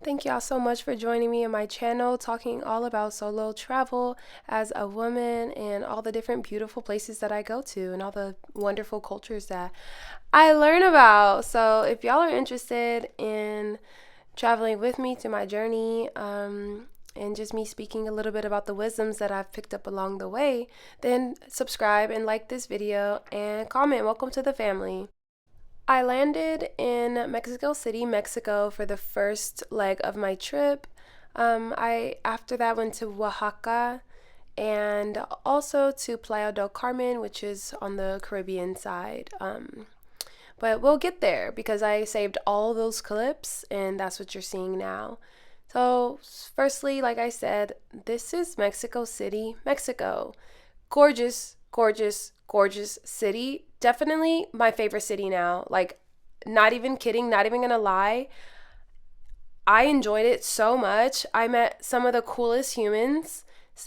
Thank y'all so much for joining me in my channel, talking all about solo travel as a woman and all the different beautiful places that I go to and all the wonderful cultures that I learn about. So if y'all are interested in traveling with me to my journey, and just me speaking a little bit about the wisdoms that I've picked up along the way, then subscribe and like this video and comment. Welcome to the family. I landed in Mexico City, Mexico for the first leg of my trip. I after that went to Oaxaca and also to Playa del Carmen, which is on the Caribbean side. But we'll get there because I saved all those clips and that's what you're seeing now. So, firstly, like I said, this is Mexico City, Mexico. Gorgeous, gorgeous, gorgeous city. Definitely my favorite city now. Like, not even kidding, not even gonna lie. I enjoyed it so much. I met some of the coolest humans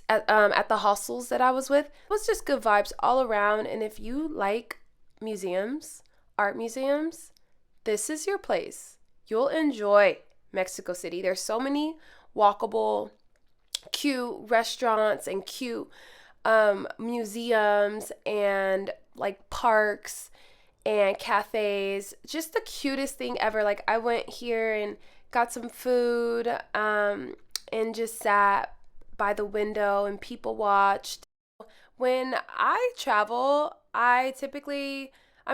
at the hostels that I was with. It was just good vibes all around. And if you like museums, art museums, this is your place. You'll enjoy Mexico City. There's so many walkable, cute restaurants and cute museums and like parks and cafes. Just the cutest thing ever. Like I went here and got some food and just sat by the window and people watched. When I travel, I'm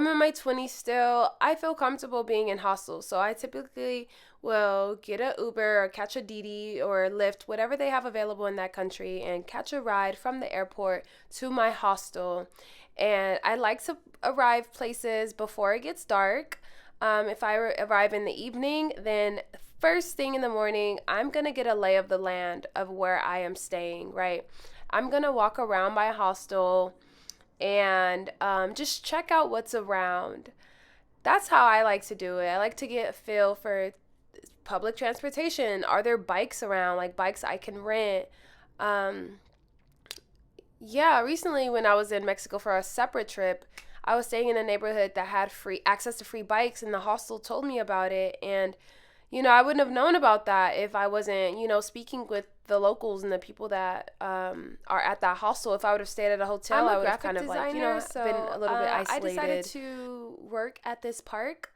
in my 20s still. I feel comfortable being in hostels. So I typically will get a Uber or catch a Didi or Lyft, whatever they have available in that country, and catch a ride from the airport to my hostel. And I like to arrive places before it gets dark. If I arrive in the evening, then first thing in the morning, I'm going to get a lay of the land of where I am staying, right? I'm going to walk around my hostel and just check out what's around. That's how I like to do it. I like to get a feel for public transportation. Are there bikes around, like bikes I can rent? Yeah, recently when I was in Mexico for a separate trip, I was staying in a neighborhood that had free access to free bikes, and the hostel told me about it. And I wouldn't have known about that if I wasn't, speaking with the locals and the people that are at that hostel. If I would have stayed at a hotel, I would have kind of been a little bit isolated. I decided to work at this park.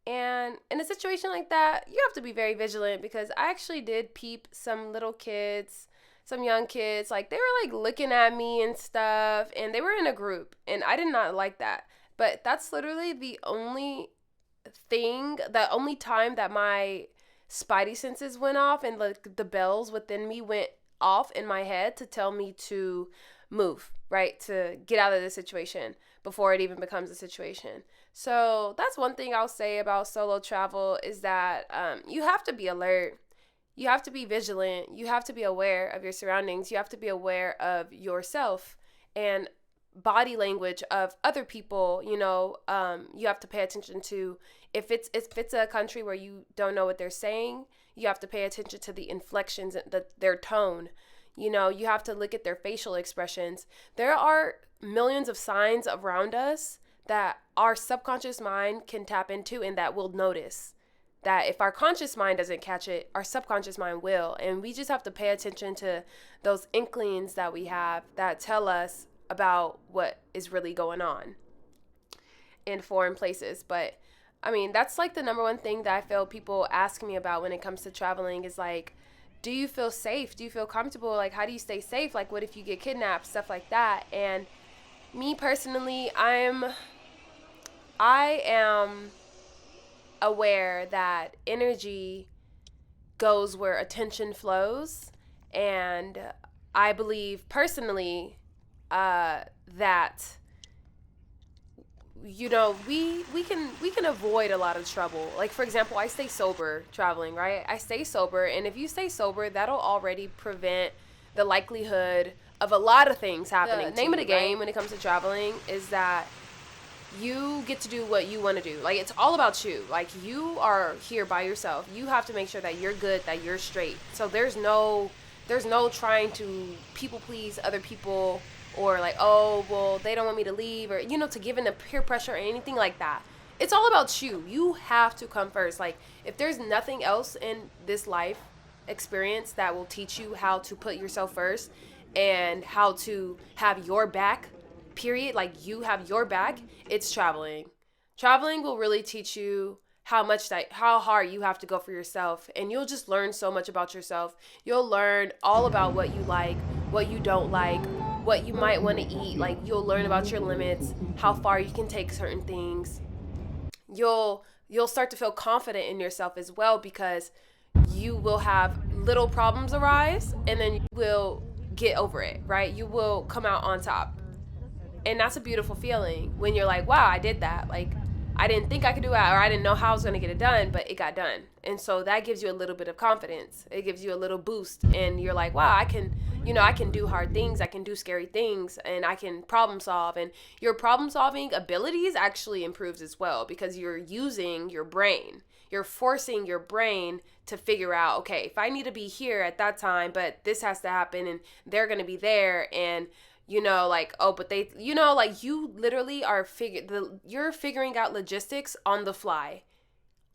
And in a situation like that, you have to be very vigilant because I actually did peep some little kids, some young kids. Like they were like looking at me and stuff, and they were in a group, and I did not like that. But that's literally the only time that my spidey senses went off and like the bells within me went off in my head to tell me to move, right? To get out of the situation before it even becomes a situation. So that's one thing I'll say about solo travel is that you have to be alert. You have to be vigilant. You have to be aware of your surroundings. You have to be aware of yourself and body language of other people. You have to pay attention to if it's a country where you don't know what they're saying, you have to pay attention to the inflections and their tone. You have to look at their facial expressions. There are millions of signs around us that our subconscious mind can tap into and that we'll notice. That if our conscious mind doesn't catch it, our subconscious mind will. And we just have to pay attention to those inklings that we have that tell us about what is really going on in foreign places. But I mean, that's like the number one thing that I feel people ask me about when it comes to traveling is like, do you feel safe? Do you feel comfortable? Like, how do you stay safe? Like, what if you get kidnapped? Stuff like that. And me personally, I am aware that energy goes where attention flows. And I believe personally that we can avoid a lot of trouble. Like for example, I stay sober traveling, right? I stay sober, and if you stay sober, that'll already prevent the likelihood of a lot of things happening. Name of the game when it comes to traveling is that you get to do what you want to do. Like it's all about you. Like you are here by yourself. You have to make sure that you're good, that you're straight. So there's no trying to people please other people or like, oh, well, they don't want me to leave or, to give in to peer pressure or anything like that. it's all about you. You have to come first. Like, if there's nothing else in this life experience that will teach you how to put yourself first and how to have your back, period, like you have your back, it's traveling. Traveling will really teach you how hard you have to go for yourself, and you'll just learn so much about yourself. You'll learn all about what you like, what you don't like, what you might want to eat. Like, you'll learn about your limits, how far you can take certain things. You'll start to feel confident in yourself as well, because you will have little problems arise and then you will get over it, right? You will come out on top. And that's a beautiful feeling when you're like, wow, I did that. Like, I didn't think I could do it, or I didn't know how I was going to get it done, but it got done. And so that gives you a little bit of confidence. It gives you a little boost, and you're like, wow, I can do hard things. I can do scary things, and I can problem solve. And your problem solving abilities actually improves as well, because you're using your brain. You're forcing your brain to figure out, okay, if I need to be here at that time, but this has to happen and they're going to be there, and like, oh, but they, like, you literally you're figuring out logistics on the fly.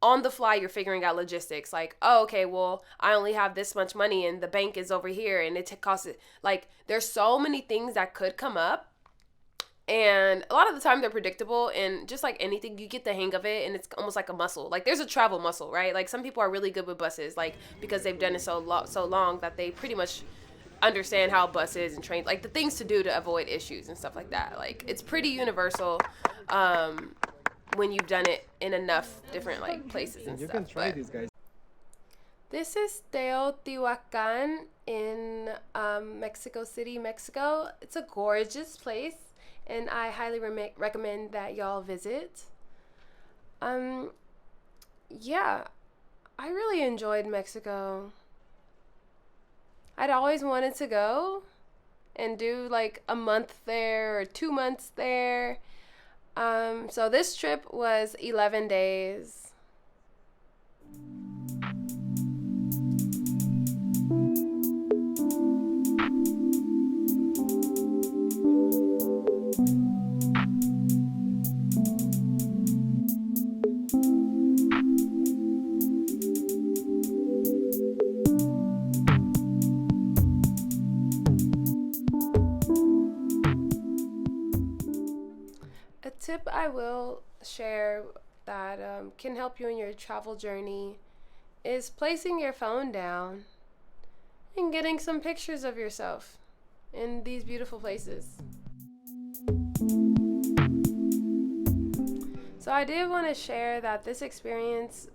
On the fly, you're figuring out logistics. Like, oh, okay, well, I only have this much money and the bank is over here and it costs it. Like, there's so many things that could come up. And a lot of the time they're predictable, and just like anything, you get the hang of it, and it's almost like a muscle. Like, there's a travel muscle, right? Like, some people are really good with buses, like, because they've done it so long that they pretty much understand how buses and trains, like the things to do to avoid issues and stuff like that. Like, it's pretty universal when you've done it in enough different like places and stuff. You can try these guys. This is Teotihuacan in Mexico City, Mexico. It's a gorgeous place, and I highly recommend that y'all visit. Yeah, I really enjoyed Mexico. I'd always wanted to go and do like a month there or 2 months there. So this trip was 11 days. Tip I will share that can help you in your travel journey is placing your phone down and getting some pictures of yourself in these beautiful places. So I did want to share that this experience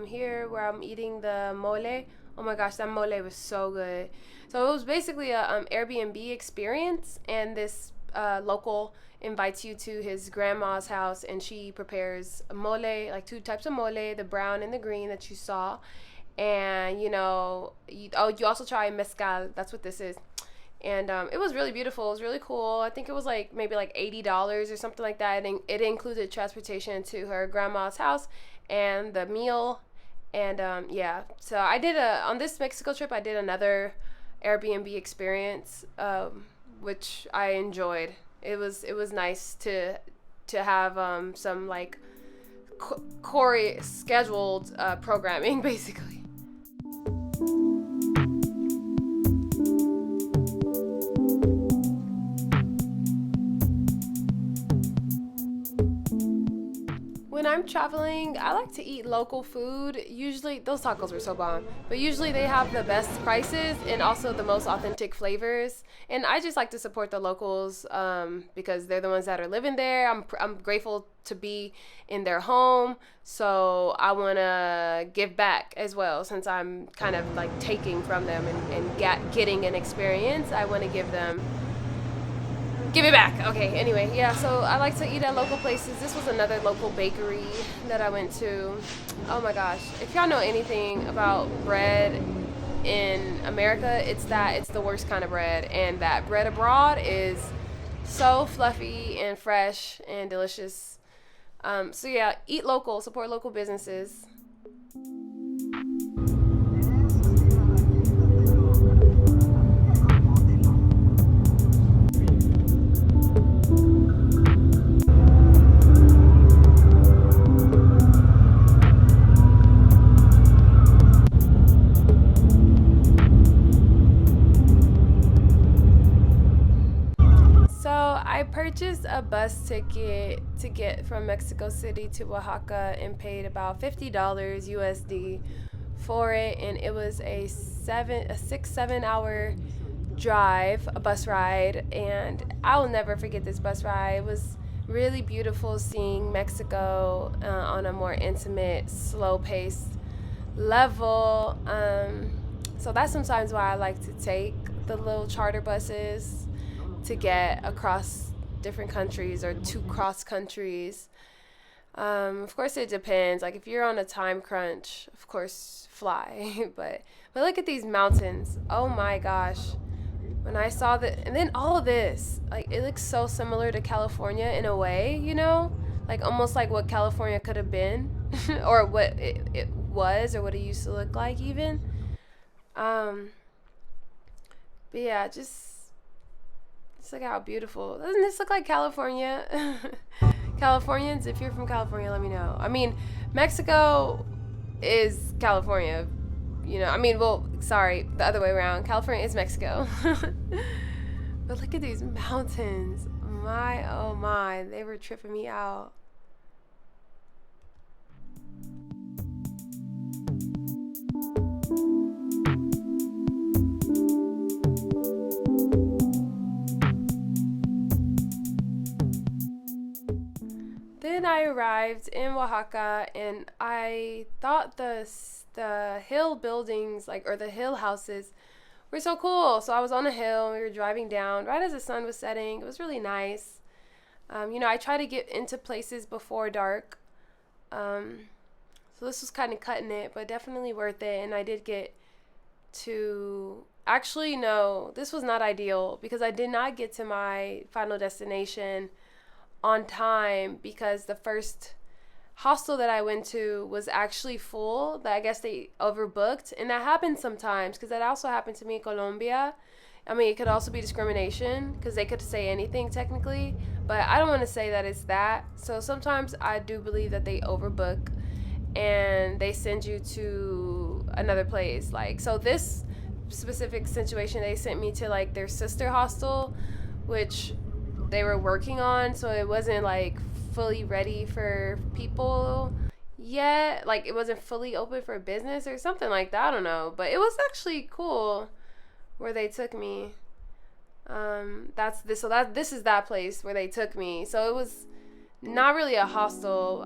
here where I'm eating the mole, oh my gosh, that mole was so good. So it was basically a Airbnb experience, and this local invites you to his grandma's house, and she prepares mole, like 2 types of mole, the brown and the green that you saw. And you also try mezcal. That's what this is. And it was really beautiful. It was really cool. I think it was like maybe like $80 or something like that. And it included transportation to her grandma's house and the meal. And yeah, so I did on this Mexico trip, I did another Airbnb experience, which I enjoyed. It was nice to have some like scheduled programming basically. When I'm traveling, I like to eat local food. Usually, those tacos were so bomb, but usually they have the best prices and also the most authentic flavors. And I just like to support the locals because they're the ones that are living there. I'm grateful to be in their home, so I want to give back as well. Since I'm kind of like taking from them and getting an experience, I want to give it back. Okay, anyway, yeah, so I like to eat at local places. This was another local bakery that I went to. Oh my gosh, if y'all know anything about bread in America, it's the worst kind of bread, and that bread abroad is so fluffy and fresh and delicious. So yeah, eat local, support local businesses. purchased a bus ticket to get from Mexico City to Oaxaca and paid about $50 USD for it, and it was a 6-7 hour drive, a bus ride, and I will never forget this bus ride. It was really beautiful seeing Mexico on a more intimate, slow-paced level. So that's sometimes why I like to take the little charter buses to get across different countries or to cross countries. Of course, it depends. Like if you're on a time crunch, of course, fly. but look at these mountains. Oh my gosh. When I saw that, and then all of this, like it looks so similar to California in a way, you know, like almost like what California could have been, or what it was, or what it used to look like, even. Um, but yeah, just look how beautiful. Doesn't this look like California? Californians, if you're from California, let me know. I mean, Mexico is California. You know, I mean, well, sorry, the other way around. California is Mexico. But look at these mountains. My, oh my, they were tripping me out. Then I arrived in Oaxaca, and I thought the hill buildings, like, or the hill houses, were so cool. So I was on a hill, and we were driving down right as the sun was setting. It was really nice. You know, I try to get into places before dark. So this was kind of cutting it, but definitely worth it. And I did get to, actually, no, this was not ideal because I did not get to my final destination on time because the first hostel that I went to was actually full. That I guess they overbooked, and that happens sometimes because that also happened to me in Colombia. I mean, it could also be discrimination because they could say anything technically, but I don't want to say that it's that. So sometimes I do believe that they overbook and they send you to another place. Like, so this specific situation, they sent me to like their sister hostel, which they were working on, so it wasn't like fully ready for people yet. Like it wasn't fully open for business or something like that. I don't know, but it was actually cool where they took me. This is that place where they took me. So it was not really a hostel.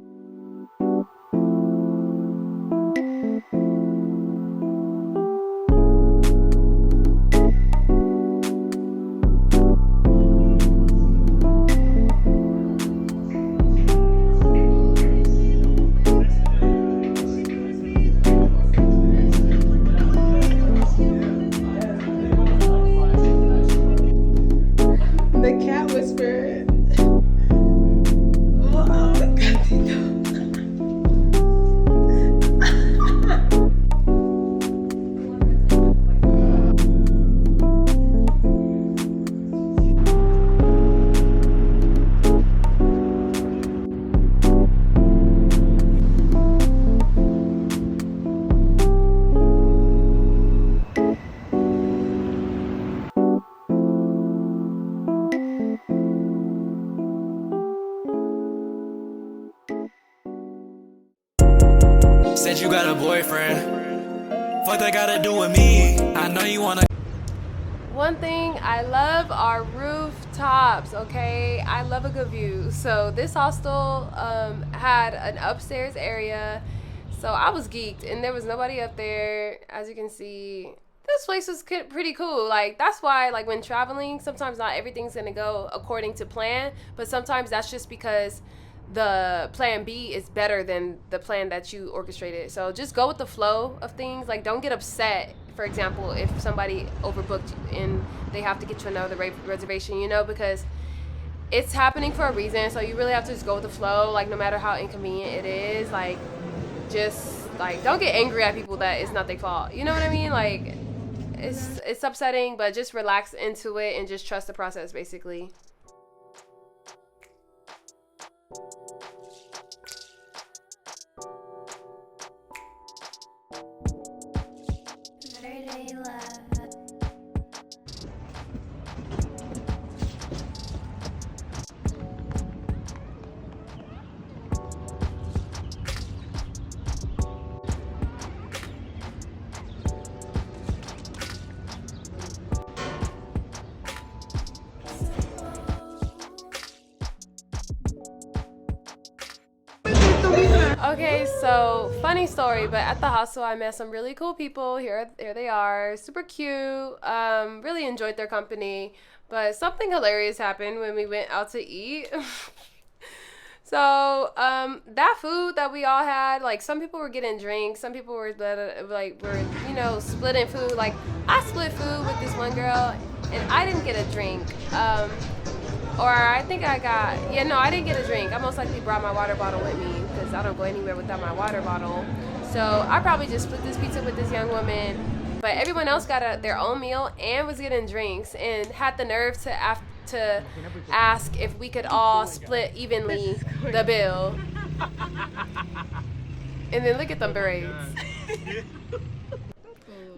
Said you got a boyfriend. Fuck that gotta do with me. I know you wanna. One thing I love are rooftops, okay? I love a good view. So this hostel had an upstairs area. So I was geeked and there was nobody up there. As you can see, this place was pretty cool. Like that's why, like when traveling, sometimes not everything's gonna go according to plan, but sometimes that's just because the plan B is better than the plan that you orchestrated. So just go with the flow of things. Like don't get upset, for example, if somebody overbooked and they have to get you another reservation, you know, because it's happening for a reason. So you really have to just go with the flow, like no matter how inconvenient it is. Like just like don't get angry at people that it's not their fault, you know what I mean? Like it's upsetting, but just relax into it and just trust the process, basically. Okay, so funny story, but at the hostel I met some really cool people. Here they are, super cute. Really enjoyed their company, but something hilarious happened when we went out to eat. So, that food that we all had, like some people were getting drinks, some people were splitting food. Like I split food with this one girl, and I didn't get a drink. Or I think I got, yeah, no, I didn't get a drink. I most likely brought my water bottle with me because I don't go anywhere without my water bottle. So I probably just split this pizza with this young woman, but everyone else got their own meal and was getting drinks and had the nerve to ask if we could all split evenly the bill. And then look at them berets.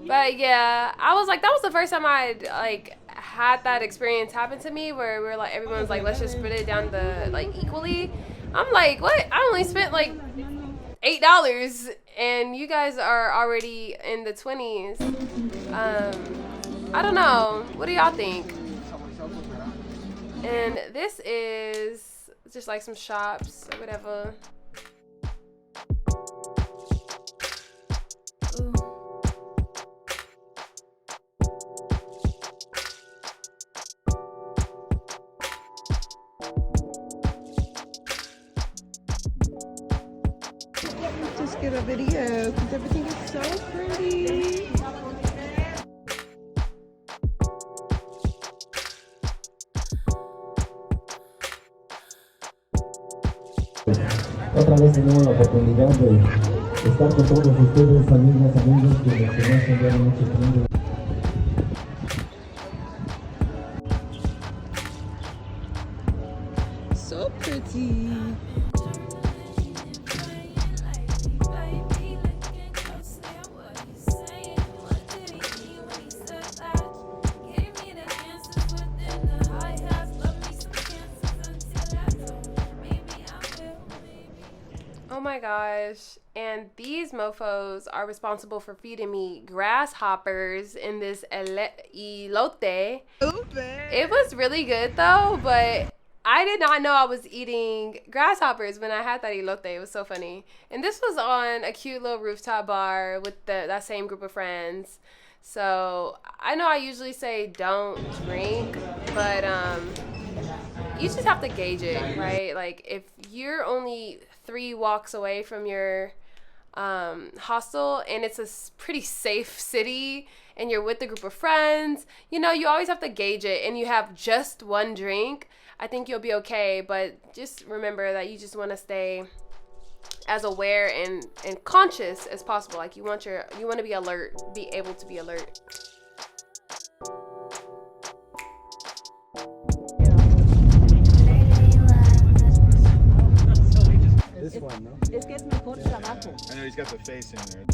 But yeah, I was like, that was the first time I like had that experience happen to me where we were like, everyone's like, let's just split it down the like equally. I'm like, what? I only spent like $8, and you guys are already in the 20s. I don't know. What do y'all think? And this is just like some shops or whatever. Ooh. Just get a video because everything is so pretty. Otra vez tenemos la oportunidad de estar con todos ustedes, amigas, amigos, que nos conocen ya de mucho tiempo. So pretty. Oh my gosh. And these mofos are responsible for feeding me grasshoppers in this elote. It was really good though, but I did not know I was eating grasshoppers when I had that elote. It was so funny. And this was on a cute little rooftop bar with that same group of friends. So I know I usually say don't drink, but you just have to gauge it, right? Like if you're only 3 walks away from your hostel and it's a pretty safe city and you're with a group of friends, you know, you always have to gauge it, and you have just one drink, I think you'll be okay. But just remember that you just want to stay as aware and conscious as possible. Like you want to be alert, be able to be alert. This one, no? Es que es mejor trabajo. I know he's got the face in there.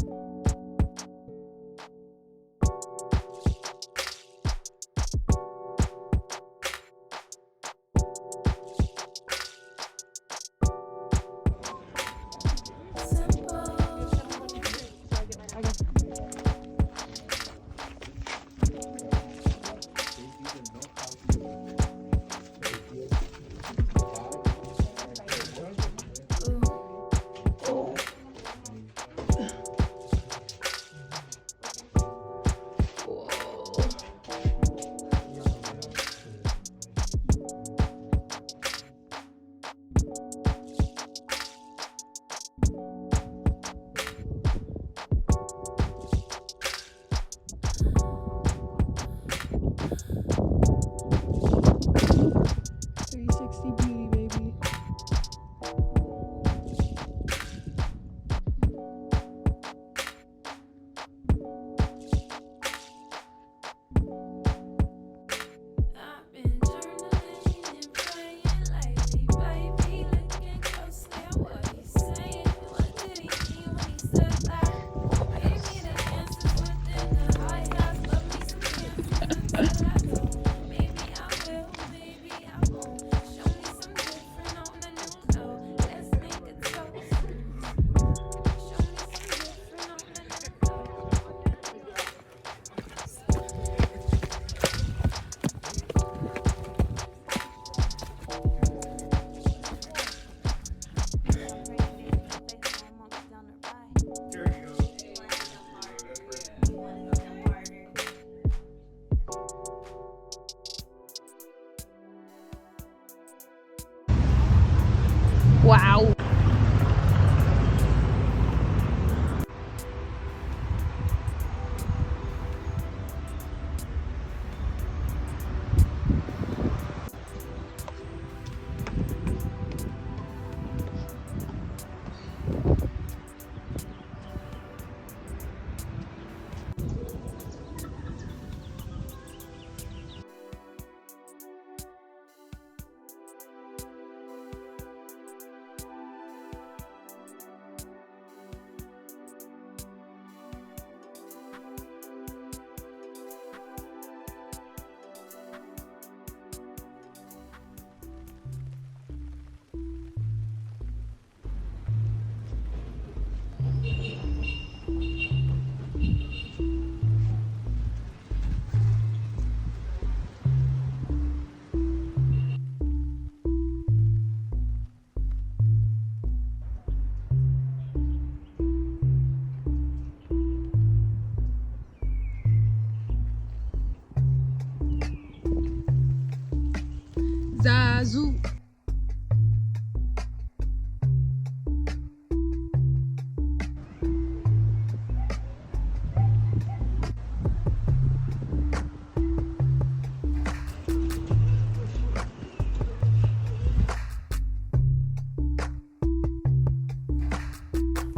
Zazu.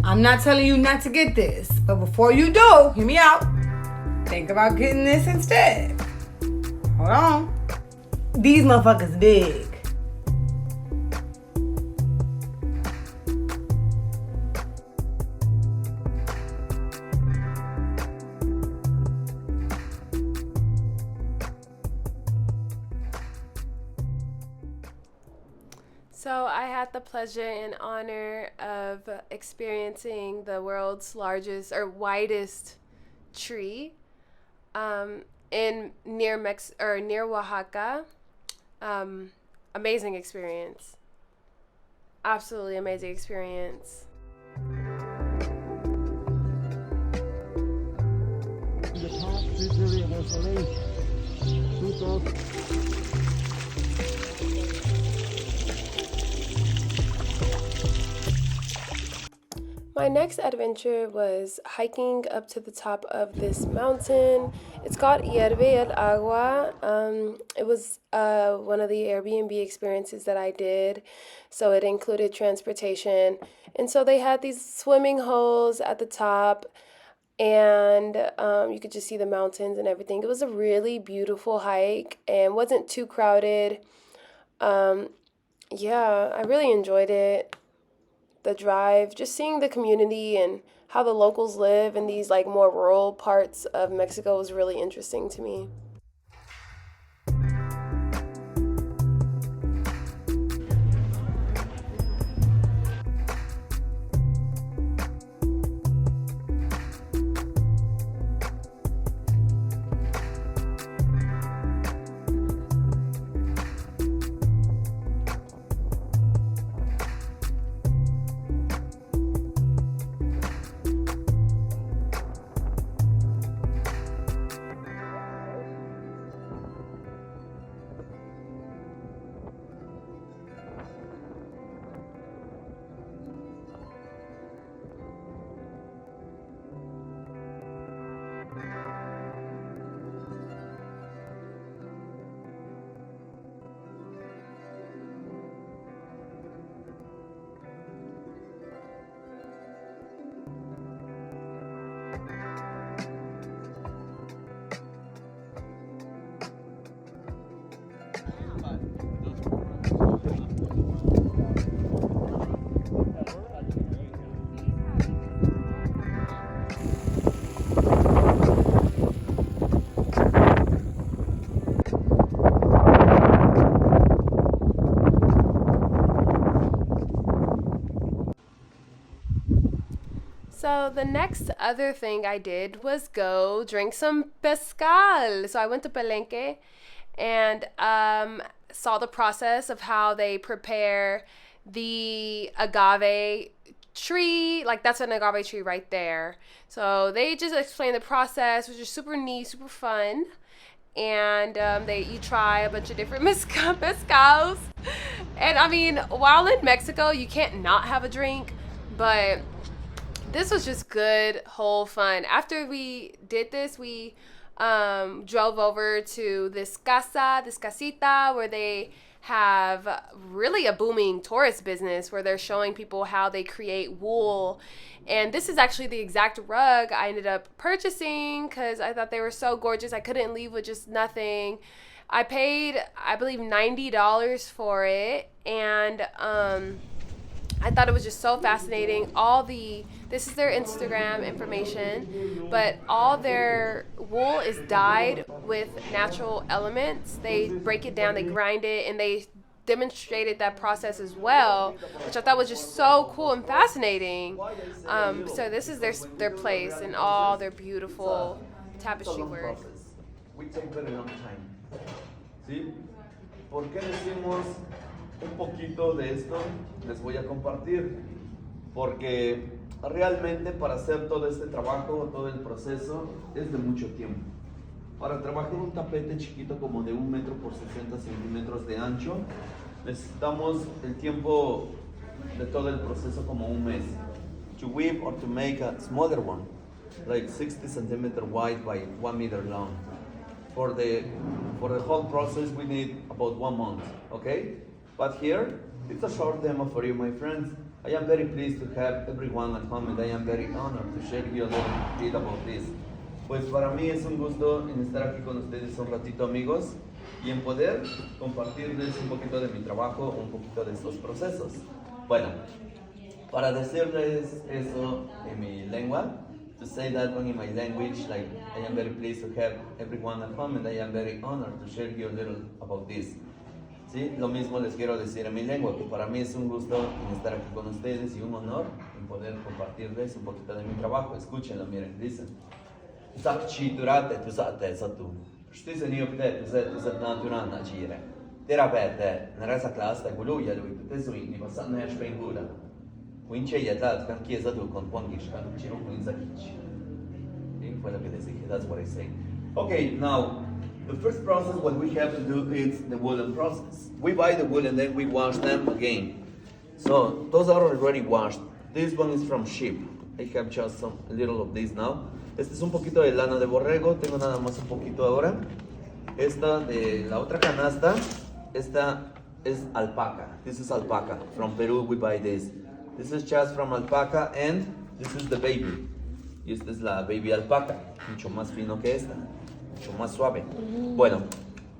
I'm not telling you not to get this, but before you do, hear me out. Think about getting this instead. Hold on. These motherfuckers big. So I had the pleasure and honor of experiencing the world's largest or widest tree in near Oaxaca. Amazing experience. Absolutely amazing experience. My next adventure was hiking up to the top of this mountain. It's called Hierve el Agua. It was one of the Airbnb experiences that I did. So it included transportation. And so they had these swimming holes at the top, and you could just see the mountains and everything. It was a really beautiful hike and wasn't too crowded. Yeah, I really enjoyed it. The drive, just seeing the community and how the locals live in these like more rural parts of Mexico was really interesting to me. So the next other thing I did was go drink some pescal. So I went to Palenque and saw the process of how they prepare the agave tree. Like that's an agave tree right there. So they just explained the process, which is super neat, super fun. And you try a bunch of different mezcals. And I mean, while in Mexico, you can't not have a drink, but this was just good, whole fun. After we did this, we drove over to this casita, where they have really a booming tourist business where they're showing people how they create wool. And this is actually the exact rug I ended up purchasing because I thought they were so gorgeous. I couldn't leave with just nothing. I paid, I believe, $90 for it. And I thought it was just so fascinating. This is their Instagram information, but all their wool is dyed with natural elements. They break it down, they grind it, and they demonstrated that process as well, which I thought was just so cool and fascinating. So this is their place and all their beautiful tapestry work. We take very long time. ¿Sí? ¿Por qué decimos un poquito de esto? Les voy a compartir. Porque realmente para hacer todo este trabajo, todo el proceso, es de mucho tiempo. Para trabajar un tapete chiquito como de 1 metro por 60 centímetros de ancho, necesitamos el tiempo de todo el proceso como 1 mes. To weave or to make a smaller one, like 60 centimeter wide by 1 meter long. For the whole process, we need about 1 month, okay? But here, it's a short demo for you, my friends. I am very pleased to have everyone at home and I am very honored to share you a little bit about this. Pues para mí es un gusto en estar aquí con ustedes un ratito, amigos, y en poder compartirles un poquito de mi trabajo, un poquito de estos procesos. Bueno, para decirles eso en mi lengua, to say that one in my language, like I am very pleased to have everyone at home and I am very honored to share you a little about this. ¿Sí? Lo mismo les quiero decir en mi lengua, que para mí es un gusto en estar aquí con ustedes y un honor en poder compartirles un poquito de mi trabajo. Escúchenlo, miren, listen. Zakchi durate tu sate satu. Știi să niu pte tu zet natural na gire. Terapete, na resa clasta guluia lui te zui ni pasat na spengula. Winche yetat kan chiesa tu con pongish kan chiru in zakichi. Fue lo que les dije, that's what I say. Okay, now the first process what we have to do is the woolen process. We buy the wool and then we wash them again. So those are already washed. This one is from sheep. I have just a little of this now. Este es un poquito de lana de borrego, tengo nada más un poquito ahora. Esta de la otra canasta, esta es alpaca. This is alpaca. From Peru we buy this. This is just from alpaca and this is the baby. Y esta es la baby alpaca, mucho más fino que esta, mucho más suave. Bueno,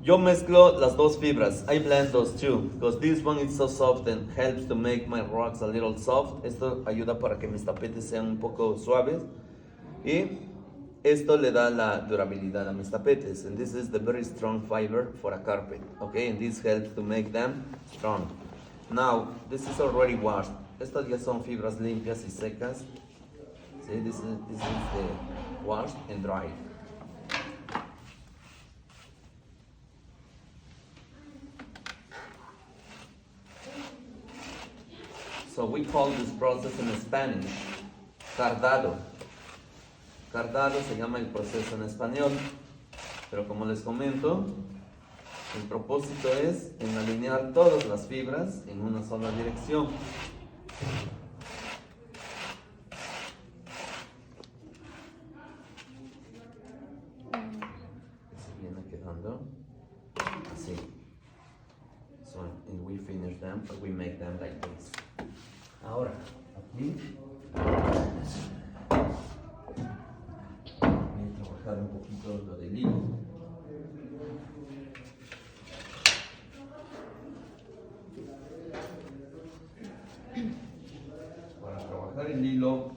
yo mezclo las dos fibras. I blend those two because this one is so soft and helps to make my rocks a little soft. Esto ayuda para que mis tapetes sean un poco suaves. Y esto le da la durabilidad a mis tapetes. And this is the very strong fiber for a carpet. Okay, and this helps to make them strong. Now, this is already washed. Estas ya son fibras limpias y secas. See, this is the washed and dried. So we call this process in Spanish cardado. Cardado se llama el proceso en español, pero como les comento, el propósito es en alinear todas las fibras en una sola dirección. Se viene quedando así. So, and we finish them, but we make them like this. Ahora, aquí un poquito lo del hilo. Para trabajar el hilo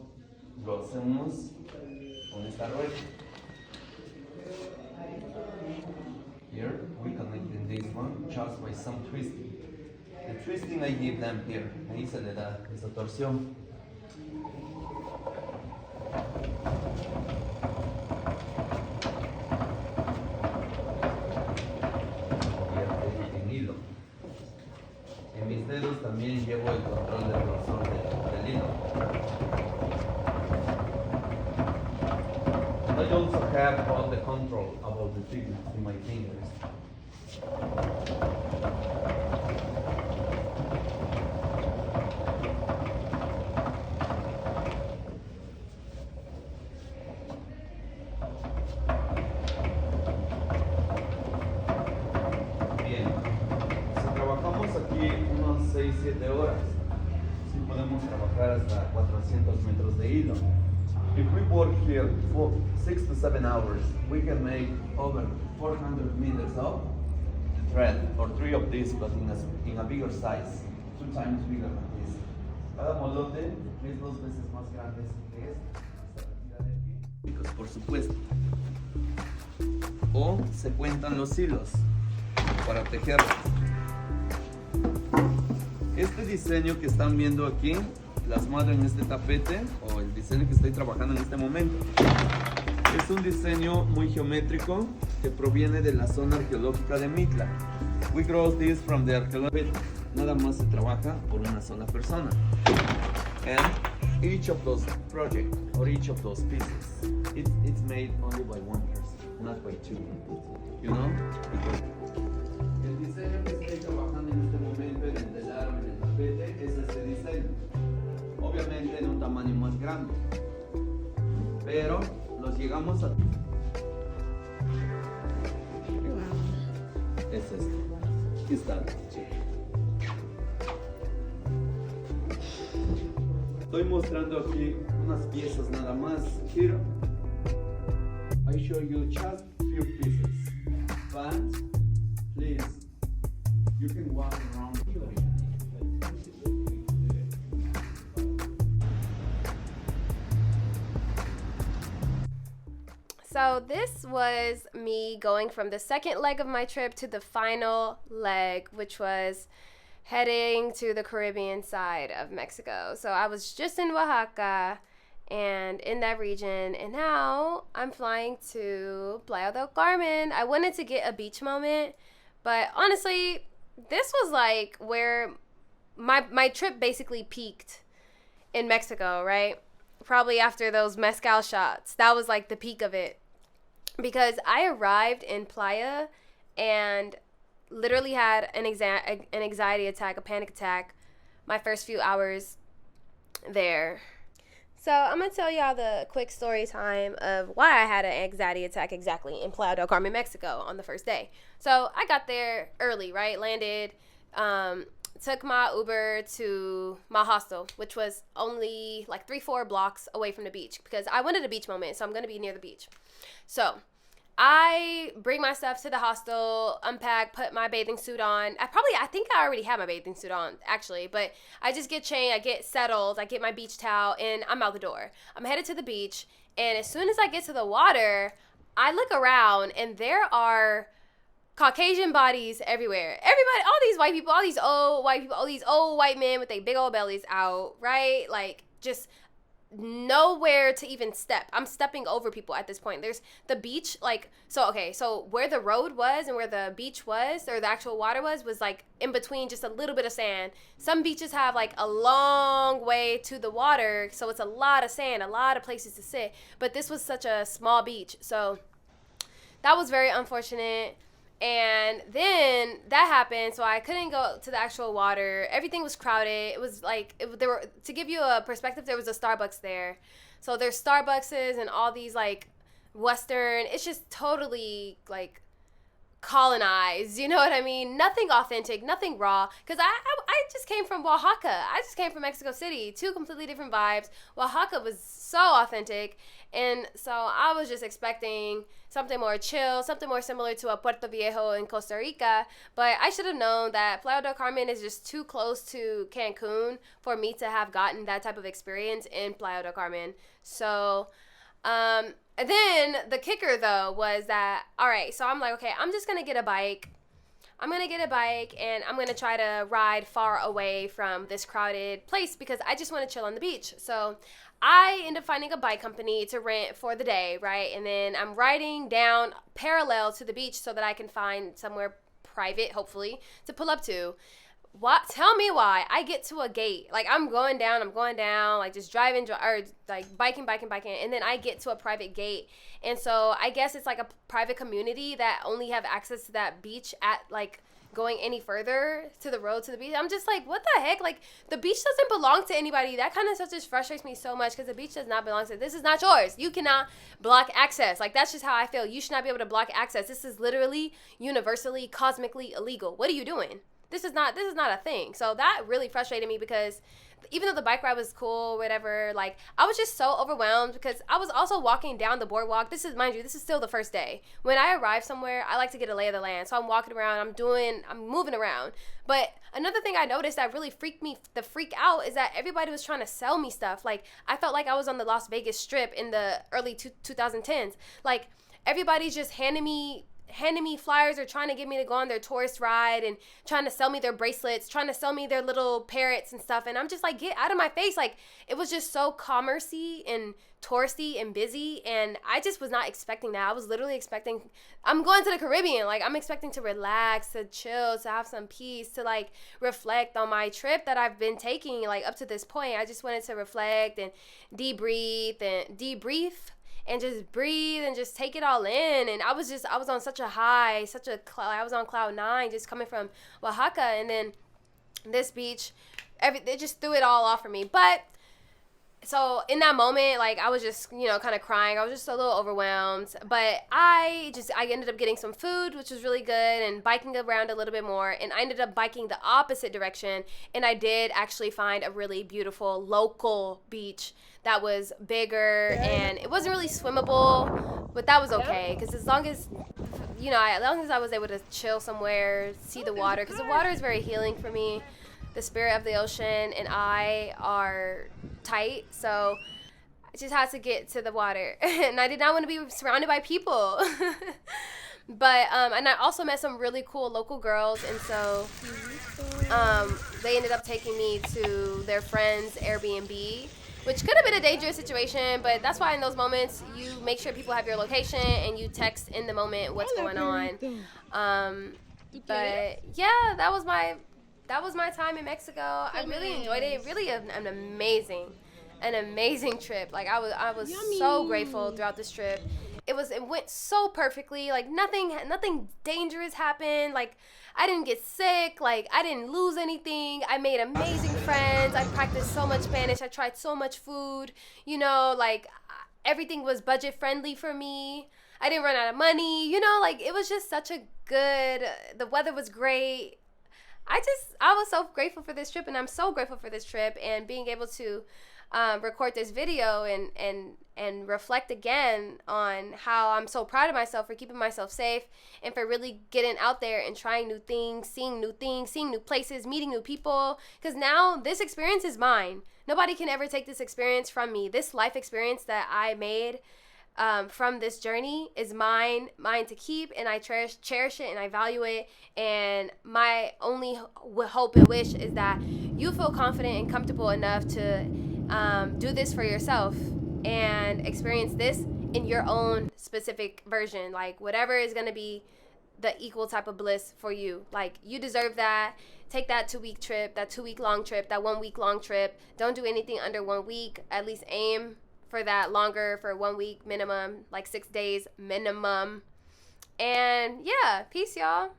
lo hacemos con esta rueda. Here we connect in this one just by some twisting. The twisting I give them here. Ahí se le da esa torsión. En mis dedos también llevo el control del grosor del hilo. And I also have all the control about the figures in my fingers. Aquí unos 6-7 horas. Sí podemos trabajar hasta 400 metros de hilo. If we work here for 6 to 7 hours, we can make over 400 meters of thread, or 3 of these, but in a bigger size, 2 times bigger than this. Cada molote es 2 veces más grande que esta de aquí. Por supuesto. O se cuentan los hilos para tejerlos. Este diseño que están viendo aquí, plasmado en este tapete, o el diseño que estoy trabajando en este momento, es un diseño muy geométrico que proviene de la zona arqueológica de Mitla. We grow this from the archaeological. Nada más se trabaja por una sola persona. And each of those projects, or each of those pieces, it's made only by one person, not by too. You know? El diseño que estoy trabajando en este momento en el telar o en el tapete es este diseño. Obviamente en un tamaño más grande. Pero los llegamos a... Es este. Aquí está. Estoy mostrando aquí unas piezas nada más. Here, I show you just few pieces. But please, you can walk around. So this was me going from the second leg of my trip to the final leg, which was heading to the Caribbean side of Mexico. So I was just in Oaxaca and in that region, and now I'm flying to Playa del Carmen. I wanted to get a beach moment, but honestly, this was like where my trip basically peaked in Mexico, right? Probably after those mezcal shots. That was like the peak of it. Because I arrived in Playa and literally had an anxiety attack, a panic attack, my first few hours there. So I'm going to tell y'all the quick story time of why I had an anxiety attack exactly in Playa del Carmen, Mexico on the first day. So I got there early, right? Landed, took my Uber to my hostel, which was only like 3-4 blocks away from the beach because I wanted a beach moment, so I'm going to be near the beach. So I bring my stuff to the hostel, unpack, put my bathing suit on. I think I already had my bathing suit on, actually, but I just get changed, I get settled, I get my beach towel, and I'm out the door. I'm headed to the beach, and as soon as I get to the water, I look around, and there are Caucasian bodies everywhere. Everybody, all these white people, all these old white people, all these old white men with their big old bellies out, right? Like, just nowhere to even step. I'm stepping over people at this point. There's the beach, like, so where the road was and where the beach was, or the actual water was like in between just a little bit of sand. Some beaches have like a long way to the water, so it's a lot of sand, a lot of places to sit, but this was such a small beach, so that was very unfortunate. And then that happened, so I couldn't go to the actual water. Everything was crowded. It was like, to give you a perspective, there was a Starbucks there. So there's Starbuckses and all these like Western, it's just totally like colonized, you know what I mean? Nothing authentic, nothing raw. Because I just came from Oaxaca. I just came from Mexico City. Two completely different vibes. Oaxaca was so authentic. And so I was just expecting something more chill, something more similar to a Puerto Viejo in Costa Rica. But I should have known that Playa del Carmen is just too close to Cancun for me to have gotten that type of experience in Playa del Carmen. So, then the kicker though was that, all right, so I'm like, okay, I'm just going to get a bike. I'm going to get a bike and I'm going to try to ride far away from this crowded place because I just want to chill on the beach. So I end up finding a bike company to rent for the day, right? And then I'm riding down parallel to the beach so that I can find somewhere private, hopefully, to pull up to. What? Tell me why I get to a gate. Like, I'm going down, like, just driving, or, like, biking, and then I get to a private gate. And so I guess it's, like, a private community that only have access to that beach at, like, going any further to the road to the beach. I'm just like, what the heck? Like, the beach doesn't belong to anybody. That kind of stuff just frustrates me so much because the beach does not belong to, this is not yours. You cannot block access. Like, that's just how I feel. You should not be able to block access. This is literally universally, cosmically illegal. What are you doing? This is not a thing. So that really frustrated me because even though the bike ride was cool, whatever, like, I was just so overwhelmed because I was also walking down the boardwalk. This is, mind you, this is still the first day. When I arrive somewhere, I like to get a lay of the land. So I'm walking around, I'm moving around. But another thing I noticed that really freaked me the freak out is that everybody was trying to sell me stuff. Like, I felt like I was on the Las Vegas Strip in the early 2010s. Like, everybody's just handing me flyers or trying to get me to go on their tourist ride and trying to sell me their bracelets, trying to sell me their little parrots and stuff. And I'm just like, get out of my face. Like, it was just so commercey and touristy and busy. And I just was not expecting that. I was literally expecting, I'm going to the Caribbean. Like, I'm expecting to relax, to chill, to have some peace, to like reflect on my trip that I've been taking like up to this point. I just wanted to reflect and debrief and just breathe and just take it all in. And I was on such a high, I was on cloud 9 just coming from Oaxaca, and then this beach, it just threw it all off for me. But so in that moment, like, I was just, kind of crying. I was just a little overwhelmed, but I ended up getting some food, which was really good, and biking around a little bit more. And I ended up biking the opposite direction, and I did actually find a really beautiful local beach that was bigger, and it wasn't really swimmable, but that was okay, because as long as I was able to chill somewhere, see the water, because the water is very healing for me. The spirit of the ocean and I are tight, so I just had to get to the water. And I did not want to be surrounded by people. But and I also met some really cool local girls, and so they ended up taking me to their friend's Airbnb, which could have been a dangerous situation, but that's why in those moments you make sure people have your location and you text in the moment what's going on. But yeah, that was my time in Mexico. I really enjoyed it. Really an amazing trip. Like, I was so grateful throughout this trip. It went so perfectly. Like, nothing dangerous happened. Like, I didn't get sick. Like, I didn't lose anything. I made amazing friends. I practiced so much Spanish. I tried so much food. Like, everything was budget friendly for me. I didn't run out of money. Like, it was just such a good. The weather was great. I was so grateful for this trip, and I'm so grateful for this trip and being able to record this video and reflect again on how I'm so proud of myself for keeping myself safe and for really getting out there and trying new things, seeing new places, meeting new people, because now this experience is mine. Nobody can ever take this experience from me. This life experience that I made from this journey is mine to keep, and I cherish it, and I value it. And my only hope and wish is that you feel confident and comfortable enough to do this for yourself and experience this in your own specific version, like whatever is going to be the equal type of bliss for you. Like, you deserve that. Take that 2-week trip, that 2-week-long trip, that 1-week-long trip. Don't do anything under 1 week. At least aim for that longer, for 1 week minimum, like 6 days minimum. And yeah, peace, y'all.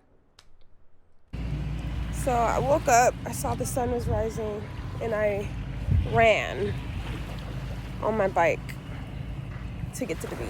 So I woke up, I saw the sun was rising, and I ran on my bike to get to the beach.